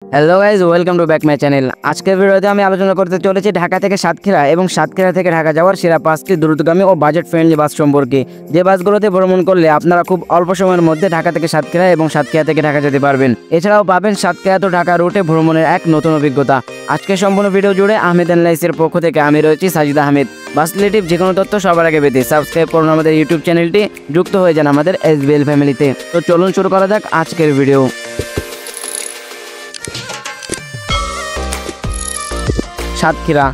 Hello guys, welcome to back my channel. আজকের ভিডিওতে আমি আলোচনা করতে চলেছি ঢাকা থেকে সাতক্ষীরা এবং সাতক্ষীরা থেকে ঢাকা যাওয়ার সেরা 5টি দ্রুতগামী ও বাজেট ফ্রেন্ডলি বাস সম্পর্কে। যে বাসগুলোতে ভ্রমণ করলে আপনারা খুব অল্প সময়ের মধ্যে ঢাকা থেকে সাতক্ষীরা এবং সাতক্ষীরা থেকে ঢাকা যেতে পারবেন। এছাড়াও পাবেন সাতক্ষীরা তো ঢাকা রুটে ভ্রমণের এক নতুন অভিজ্ঞতা। আজকে সম্পূর্ণ ভিডিও জুড়ে আহমেদ এনলাইসের পক্ষ থেকে আমি রয়েছি সাজিদ আহমেদ। বাস রিলেটিভ যে কোনো তথ্য সবার আগে পেতে সাবস্ক্রাইব করুন আমাদের ইউটিউব চ্যানেলটি, যুক্ত হয়ে যান আমাদের এসবিএল ফ্যামিলিতে। তো চলুন শুরু করা যাক আজকের ভিডিও। সাতক্ষীরা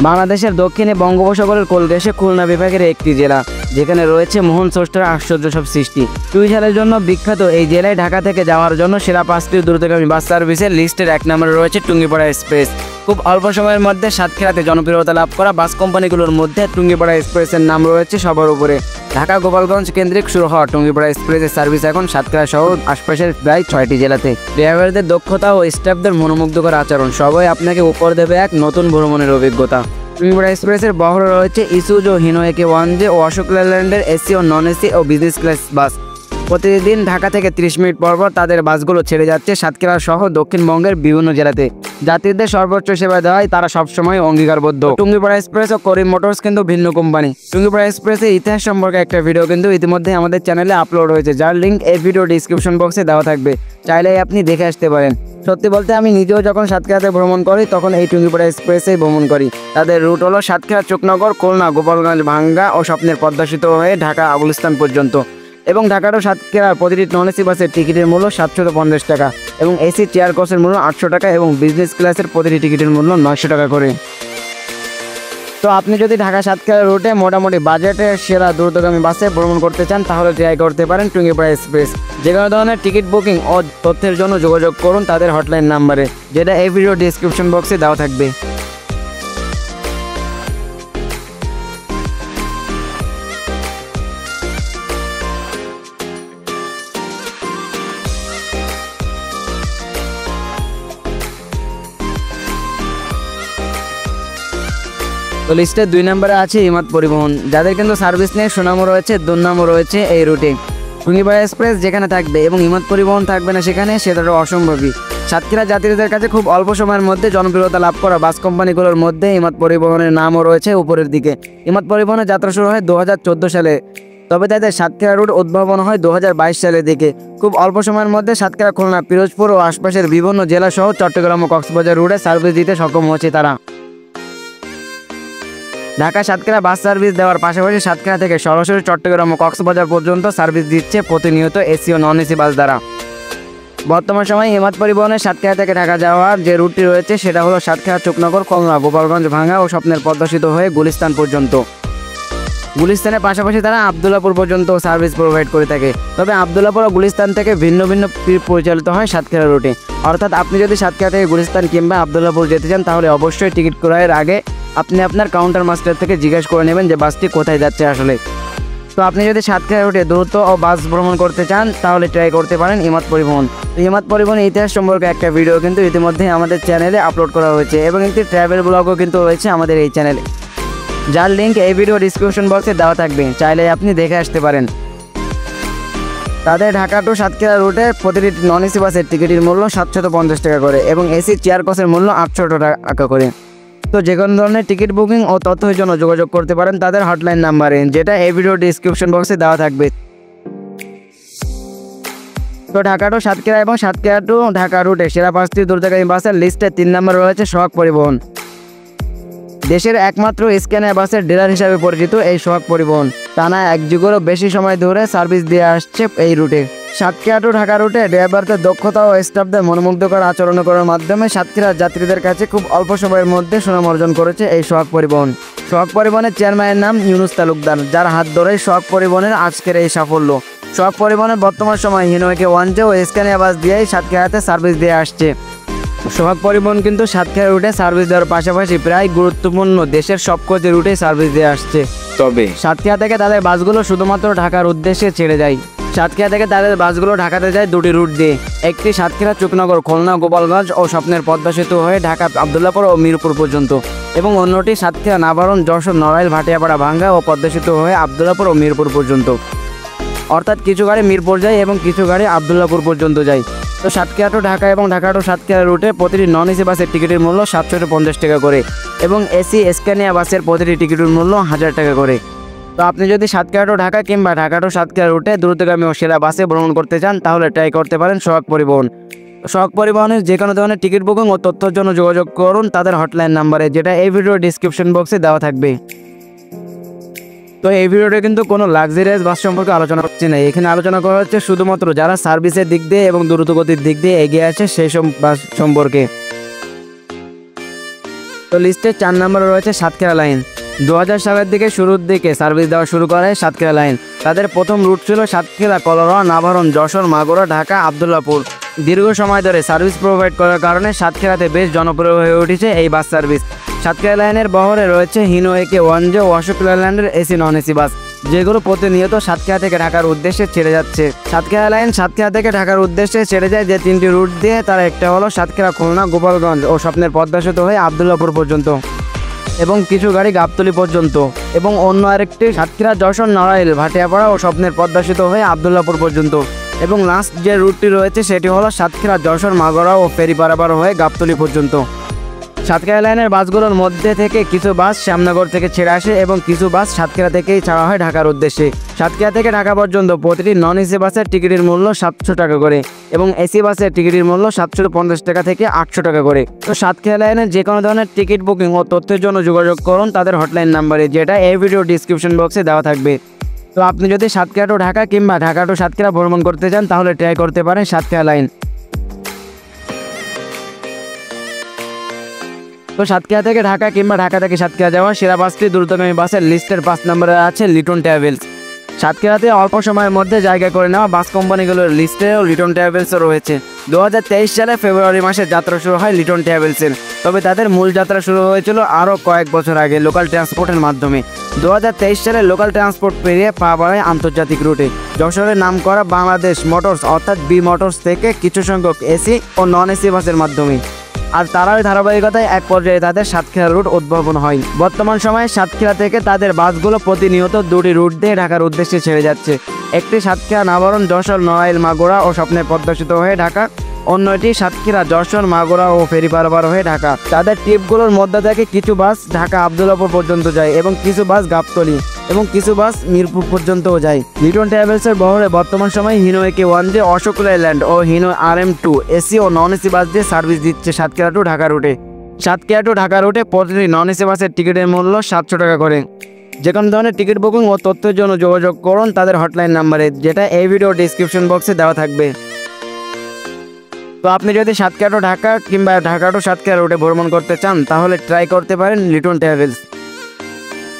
বাংলাদেশের দক্ষিণে বঙ্গোপসাগরের কোল ঘেঁষে খুলনা বিভাগের একটি জেলা, যেখানে রয়েছে মোহন স্রষ্টার আশ্চর্য সব সৃষ্টি। ট্যুরিজমের জন্য বিখ্যাত এই জেলায় ঢাকা থেকে যাওয়ার জন্য সেরা 5টি দ্রুতগামী বাস সার্ভিসের লিস্টের 1 নম্বরে রয়েছে টুঙ্গিপাড়া এক্সপ্রেস। খুব অল্প সময়ের মধ্যে সাতক্ষীরাতে জনপ্রিয়তা লাভ করা বাস কোম্পানিগুলোর মধ্যে টুঙ্গিপাড়া এক্সপ্রেসের নাম রয়েছে সবার উপরে। ঢাকা গোপালগঞ্জ কেন্দ্রিক শুরু হওয়া টুঙ্গিপাড়া এক্সপ্রেসের সার্ভিস এখন সাতক্ষীরা সহ আশপাশের প্রায় 6টি জেলাতে। ড্রাইভারদের দক্ষতা ও স্টাফদের মনোমুগ্ধকর আচরণ সবাই আপনাকে উপর দেবে এক নতুন ভ্রমণের অভিজ্ঞতা। টুঙ্গিপাড়া এক্সপ্রেসের বহরে রয়েছে ইসুজো হিনো একে 1J ও অশোক লেল্যান্ডের এসি ও নন এসি ও বিজনেস ক্লাস বাস। প্রতিদিন ঢাকা থেকে 30 মিনিট পর তাদের বাসগুলো ছেড়ে যাচ্ছে সাতক্ষীরা সহ দক্ষিণবঙ্গের বিভিন্ন জেলাতে। যাত্রীদের সর্বোচ্চ সেবা দেওয়ায় তারা সবসময় অঙ্গীকারবদ্ধ। টুঙ্গিপাড়া এক্সপ্রেস ও করিম মোটরস কিন্তু ভিন্ন কোম্পানি। টুঙ্গিপাড়া এক্সপ্রেসের ইতিহাস সম্পর্কে একটা ভিডিও কিন্তু ইতিমধ্যে আমাদের চ্যানেলে আপলোড হয়েছে, যার লিঙ্ক এই ভিডিও ডিসক্রিপশন বক্সে দেওয়া থাকবে, চাইলেই আপনি দেখে আসতে পারেন। সত্যি বলতে আমি নিজেও যখন সাতক্ষীরাতে ভ্রমণ করি তখন এই টুঙ্গিপাড়া এক্সপ্রেসেই ভ্রমণ করি। তাদের রুট হলো সাতক্ষীরা, চোকনগর, খুলনা, গোপালগঞ্জ, ভাঙ্গা ও স্বপ্নের পদ্মা সেতু হয়ে ঢাকা আবুলস্তান পর্যন্ত। এবং ঢাকার ও সাতক্ষীরার প্রতিটি নন এসি বাসের টিকিটের মূল্য 750 টাকা এবং এসি চেয়ার কোচের মূল্য 800 টাকা এবং বিজনেস ক্লাসের প্রতিটি টিকিটের মূল্য 900 টাকা করে। তো আপনি যদি ঢাকা সাতক্ষীরা রুটে মোটামুটি বাজেটের সেরা দ্রুতগামী বাসে ভ্রমণ করতে চান তাহলে ট্রাই করতে পারেন টুঙ্গিপাড়া এক্সপ্রেস। যে কোনো ধরনের টিকিট বুকিং ও তথ্যের জন্য যোগাযোগ করুন তাদের হটলাইন নাম্বারে, যেটা এই ভিডিও ডিসক্রিপশন বক্সে দেওয়া থাকবে। তো লিস্টের 2 নম্বরে আছে ইমাদ পরিবহন, যাদের কিন্তু সার্ভিস নিয়ে সুনামও রয়েছে, দুর্নামও রয়েছে এই রুটে। টুঙ্গিপাড়া এক্সপ্রেস যেখানে থাকবে এবং ইমাদ পরিবহন থাকবে না সেখানে, সেটাও অসম্ভবই। সাতক্ষীরা যাত্রীদের কাছে খুব অল্প সময়ের মধ্যে জনপ্রিয়তা লাভ করা বাস কোম্পানিগুলোর মধ্যে ইমাদ পরিবহনের নামও রয়েছে উপরের দিকে। ইমাদ পরিবহনের যাত্রা শুরু হয় 2014 সালে, তবে তাদের সাতক্ষীরা রুট উদ্ভাবন হয় 2022 সালের দিকে। খুব অল্প সময়ের মধ্যে সাতক্ষীরা, খুলনা, পিরোজপুর ও আশপাশের বিভিন্ন জেলা সহ চট্টগ্রাম ও কক্সবাজার রুটে সার্ভিস দিতে সক্ষম হয়েছে তারা। ঢাকা সাতক্ষীরা বাস সার্ভিস দেওয়ার পাশাপাশি সাতক্ষীরা থেকে সরাসরি চট্টগ্রাম ও কক্সবাজার পর্যন্ত সার্ভিস দিচ্ছে প্রতিনিয়ত এসি ও নন এসি বাস দ্বারা। বর্তমান সময়ে ইমাদ পরিবহনের সাতক্ষীরা থেকে ঢাকা যাওয়ার যে রুটটি রয়েছে সেটা হলো সাতক্ষীরা, চোকনগর, খুলনা, গোপালগঞ্জ, ভাঙ্গা ও স্বপ্নের পদ্মা সেতু হয়ে গুলিস্তান পর্যন্ত। গুলিস্তানের পাশাপাশি তারা আবদুল্লাপুর পর্যন্ত সার্ভিস প্রোভাইড করে থাকে। তবে আবদুল্লাপুর ও গুলিস্তান থেকে ভিন্ন ভিন্ন পরিচালিত হয় সাতক্ষীরা রুটে। অর্থাৎ আপনি যদি সাতক্ষীরা থেকে গুলিস্তান কিংবা আবদুল্লাপুর যেতে চান তাহলে অবশ্যই টিকিট ক্রয়ের আগে আপনি আপনার কাউন্টার মাস্টার থেকে জিজ্ঞেস করে নেবেন যে বাসটি কোথায় যাচ্ছে আসলে। তো আপনি যদি সাতক্ষীরা রুটে দ্রুত ও বাস ভ্রমণ করতে চান তাহলে ট্রাই করতে পারেন ইমাদ পরিবহন। ইমাদ পরিবহনের ইতিহাস সম্পর্কে একটা ভিডিও কিন্তু ইতিমধ্যে আমাদের চ্যানেলে আপলোড করা হয়েছে এবং একটি ট্রাভেল ব্লগও কিন্তু রয়েছে আমাদের এই চ্যানেলে, যার লিঙ্ক এই ভিডিও ডিসক্রিপশন বক্সে দেওয়া থাকবে, চাইলে আপনি দেখে আসতে পারেন। তাদের ঢাকা টু সাতক্ষীরা রুটে প্রতিটি নন এসি বাসের টিকিটের মূল্য 750 টাকা করে এবং এসি চেয়ার কোচের মূল্য 800 টাকা করে। তো যে কোনো ধরনের টিকিট বুকিং ও তথ্যের জন্য যোগাযোগ করতে পারেন তাদের হটলাইন নাম্বারে, যেটা এই ভিডিও ডিসক্রিপশন বক্সে দেওয়া থাকবে। তো ঢাকা টু সাতক্ষীরা এবং সাতক্ষীরা টু ঢাকা রুটে সেরা 5টি দ্রুতগামী বাসের লিস্টে 3 নম্বরে রয়েছে সোহাগ পরিবহন। দেশের একমাত্র স্ক্যানার বাসের ডিলার হিসাবে পরিচিত এই সোহাগ পরিবহন টানা 1 যুগেরও বেশি সময় ধরে সার্ভিস দিয়ে আসছে এই রুটে। সাতক্ষীরা টু ঢাকা রুটে ড্রাইভারদের দক্ষতা ও স্টাফদের মনোমুগ্ধকর আচরণ করার মাধ্যমে সাতক্ষীরার যাত্রীদের কাছে খুব অল্প সময়ের মধ্যে সুনাম অর্জন করেছে এই সোহাগ পরিবহন। সোহাগ পরিবহনের চেয়ারম্যানের নাম ইউনুস তালুকদার, যার হাত ধরেই সোহাগ পরিবহনের আজকের এই সাফল্য। সোহাগ পরিবহনের বর্তমান সময় হিনো একে 1J ও স্ক্যানিয়া বাস দিয়েই সাতক্ষীরাতে সার্ভিস দিয়ে আসছে। সোহাগ পরিবহন কিন্তু সাতক্ষীরা রুটে সার্ভিস দেওয়ার পাশাপাশি প্রায় গুরুত্বপূর্ণ দেশের সবকটি রুটে সার্ভিস দিয়ে আসছে। তবে সাতক্ষীরা থেকে তাদের বাসগুলো শুধুমাত্র ঢাকার উদ্দেশ্যে ছেড়ে যায়। সাতক্ষীরা থেকে তাদের বাসগুলো ঢাকাতে যায় 2টি রুট দিয়ে, একটি সাতক্ষীরা, চোকনগর, খুলনা, গোপালগঞ্জ ও স্বপ্নের পদ্মা সেতু হয়ে ঢাকা আবদুল্লাপুর ও মিরপুর পর্যন্ত এবং অন্যটি সাতক্ষীরা, নাবারণ, যশোর, নড়াইল, ভাটিয়াপাড়া, ভাঙ্গা ও পদ্মা সেতু হয়ে আবদুল্লাপুর ও মিরপুর পর্যন্ত। অর্থাৎ কিছু গাড়ি মিরপুর যায় এবং কিছু গাড়ি আবদুল্লাপুর পর্যন্ত যায়। তো সাতক্ষীরা টু ঢাকা এবং ঢাকা টু সাতক্ষীরা রুটে প্রতিটি নন এসি বাসের টিকিটের মূল্য 750 টাকা করে এবং এসি স্ক্যানিয়া বাসের প্রতিটি টিকিটের মূল্য 1000 টাকা করে। তো আপনি যদি সাতক্ষীরা টু ঢাকা কিংবা ঢাকা টু সাতক্ষীরা রুটে দ্রুতগামী ও সেরা বাসে ভ্রমণ করতে চান তাহলে ট্রাই করতে পারেন সোহাগ পরিবহন। সোহাগ পরিবহনের যে কোনো ধরনের টিকিট বুকিং ও তথ্যের জন্য যোগাযোগ করুন তাদের হটলাইন নাম্বারে, যেটা এই ভিডিওর ডিসক্রিপশন বক্সে দেওয়া থাকবে। তো এই ভিডিওতে কিন্তু কোনো লাক্সারিয়াস বাস সম্পর্কে আলোচনা করছি না, এখানে আলোচনা করা হচ্ছে শুধুমাত্র যারা সার্ভিসের দিক দিয়ে এবং দ্রুতগতির দিক দিয়ে এগিয়ে আছে সেই সব বাস সম্পর্কে। তো লিস্টে 4 নম্বরে রয়েছে সাতক্ষীরা লাইন। 2000 সালের দিকে শুরুর দিকে সার্ভিস দেওয়া শুরু করে সাতক্ষীরা লাইন। তাদের প্রথম রুট ছিল সাতক্ষীরা, কলরা, নাভারণ, যশোর, মাগুরা, ঢাকা, আবদুল্লাপুর। দীর্ঘ সময় ধরে সার্ভিস প্রোভাইড করার কারণে সাতক্ষীরাতে বেশ জনপ্রিয় হয়ে উঠেছে এই বাস সার্ভিস। সাতক্ষীরা লাইনের বহরে রয়েছে হিনো একে 1J ও অশোক লেল্যান্ডের এসি নন এসি বাস, যেগুলো প্রতিনিয়ত সাতক্ষীরা থেকে ঢাকার উদ্দেশ্যে ছেড়ে যাচ্ছে। সাতক্ষীরা লাইন সাতক্ষীরা থেকে ঢাকার উদ্দেশ্যে ছেড়ে যায় যে 3টি রুট দিয়ে, তার একটা হলো সাতক্ষীরা, খুলনা, গোপালগঞ্জ ও স্বপ্নের পদ্মা সেতু হয়ে আবদুল্লাপুর পর্যন্ত এবং কিছু গাড়ি গাবতলী পর্যন্ত, এবং অন্য আরেকটি সাতক্ষীরা, যশোর, নড়াইল, ভাটিয়াপাড়া ও স্বপ্নের পদ্মা সেতু হয়ে আবদুল্লাপুর পর্যন্ত। এবং লাস্ট যে রুটটি রয়েছে সেটি হলো সাতক্ষীরা, যশোর, মাগুরা ও ফেরি পারাপার হয়ে গাবতলী পর্যন্ত। সাতক্ষীরা লাইনের বাসগুলোর মধ্যে থেকে কিছু বাস শ্যামনগর থেকে ছেড়ে আসে এবং কিছু বাস সাতক্ষীরা থেকেই ছাড়া হয় ঢাকার উদ্দেশ্যে। সাতক্ষীরা থেকে ঢাকা পর্যন্ত প্রতিটি নন এসি বাসের টিকিটের মূল্য 700 টাকা করে এবং এসি বাসের টিকিটের মূল্য 750 টাকা থেকে 800 টাকা করে। তো সাতক্ষীরা লাইনের যে কোনো ধরনের টিকিট বুকিং ও তথ্যের জন্য যোগাযোগ করুন তাদের হটলাইন নাম্বারে, যেটা এই ভিডিও ডিসক্রিপশন বক্সে দেওয়া থাকবে। তো আপনি যদি সাতক্ষীরা টু ঢাকা কিংবা ঢাকা টু সাতক্ষীরা ভ্রমণ করতে চান তাহলে ট্রাই করতে পারেন সাতক্ষীরা লাইন। তো সাতক্ষীরা থেকে ঢাকা কিংবা ঢাকা থেকে সাতক্ষীরা যাওয়া সেরা বাসটি দ্রুতগামী বাসের লিস্টের 5 নম্বরে আছে লিটন ট্রাভেলস। সাতক্ষীরাতে অল্প সময়ের মধ্যে জায়গা করে নেওয়া বাস কোম্পানিগুলোর লিস্টেও লিটন ট্রাভেলসও রয়েছে। 2023 সালে ফেব্রুয়ারি মাসে যাত্রা শুরু হয় লিটন ট্রাভেলসের, তবে তাদের মূল যাত্রা শুরু হয়েছিল আরও কয়েক বছর আগে লোকাল ট্রান্সপোর্টের মাধ্যমে। 2023 সালে লোকাল ট্রান্সপোর্ট পেরিয়ে পা বাড়ায় আন্তর্জাতিক রুটে। যশোরের নাম করা বাংলাদেশ মোটরস অর্থাৎ বি মোটরস থেকে কিছু সংখ্যক এসি ও নন এসি বাসের মাধ্যমে, আর তারাই ধারাবাহিকতায় এক পর্যায়ে তাদের সাতক্ষীরা রুট উদ্ভাবন হয়। বর্তমান সময়ে সাতক্ষীরা থেকে তাদের বাসগুলো প্রতিনিয়ত 2টি রুট দিয়ে ঢাকার উদ্দেশ্যে ছেড়ে যাচ্ছে। একটি সাতক্ষীরা, নাভারণ, যশোর, নড়াইল, মাগুরা ও স্বপ্নের পদ্মা সেতু হয়ে ঢাকা, অন্যটি সাতক্ষীরা, যশোর, মাগুরা ও ফেরি পারাপার হয়ে ঢাকা। তাদের ট্রিপগুলোর মধ্যে থেকে কিছু বাস ঢাকা আবদুল্লাপুর পর্যন্ত যায় এবং কিছু বাস গাবতলী এবং কিছু বাস মিরপুর পর্যন্তও যায়। লিটন ট্রাভেলসের বহরে বর্তমান সময়ে হিনো একে 1J, অশোক লেল্যান্ড ও হিনো RM2 এসি ও নন এসি বাস দিয়ে সার্ভিস দিচ্ছে সাতক্ষীরা টু ঢাকা রুটে। সাতক্ষীরা টু ঢাকা রুটে প্রতিটি নন এসি বাসের টিকিটের মূল্য 700 টাকা করে। যে কোনো ধরনের টিকিট বুকিং ও তথ্যের জন্য যোগাযোগ করুন তাদের হটলাইন নাম্বারে, যেটা এই ভিডিও ডিসক্রিপশন বক্সে দেওয়া থাকবে। তো আপনি যদি সাতক্ষীরা টু ঢাকা কিংবা ঢাকা টু সাতক্ষীরা রুটে ভ্রমণ করতে চান তাহলে ট্রাই করতে পারেন লিটন ট্রাভেলস।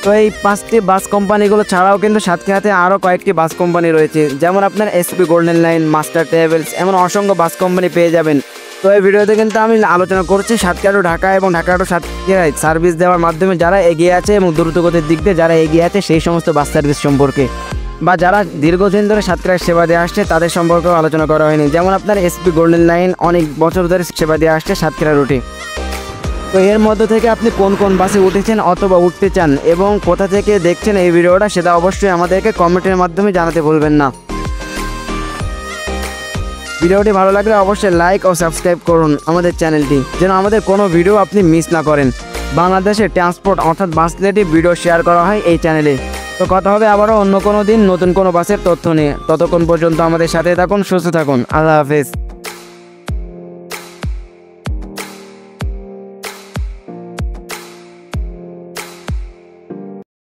তো এই 5টি বাস কোম্পানিগুলো ছাড়াও কিন্তু সাতক্ষীরাতে আরও কয়েকটি বাস কোম্পানি রয়েছে, যেমন আপনার SP golden line, master travels, এমন অসংখ্য বাস কোম্পানি পেয়ে যাবেন। তো এই ভিডিওতে কিন্তু আমি আলোচনা করছি সাতক্ষীরা টু ঢাকা এবং ঢাকা টু সাতক্ষীরায় সার্ভিস দেওয়ার মাধ্যমে যারা এগিয়ে আছে এবং দ্রুতগতির দিক দিয়ে যারা এগিয়ে আছে সেই সমস্ত বাস সার্ভিস সম্পর্কে, বা যারা দীর্ঘদিন ধরে সাতক্ষীরায় সেবা দিয়ে আসছে তাদের সম্পর্কেও আলোচনা করা হয়নি। যেমন আপনার এসপি গোল্ডেন লাইন অনেক বছর ধরে সেবা দিয়ে আসছে সাতক্ষীরা রুটে। তো এর মধ্য থেকে আপনি কোন কোন বাসে উঠেছেন অথবা উঠতে চান এবং কোথা থেকে দেখছেন এই ভিডিওটা সেটা অবশ্যই আমাদেরকে কমেন্টের মাধ্যমে জানাতে ভুলবেন না। ভিডিওটি ভালো লাগলে অবশ্যই লাইক ও সাবস্ক্রাইব করুন আমাদের চ্যানেলটি, যেন আমাদের কোনো ভিডিও আপনি মিস না করেন। বাংলাদেশের ট্রান্সপোর্ট অর্থাৎ বাস রিলেটিভ ভিডিও শেয়ার করা হয় এই চ্যানেলে। তো কথা হবে আবারও অন্য কোনো দিন নতুন কোনো বাসের তথ্য নিয়ে। ততক্ষণ পর্যন্ত আমাদের সাথে থাকুন, সুস্থ থাকুন। আল্লাহ হাফেজ।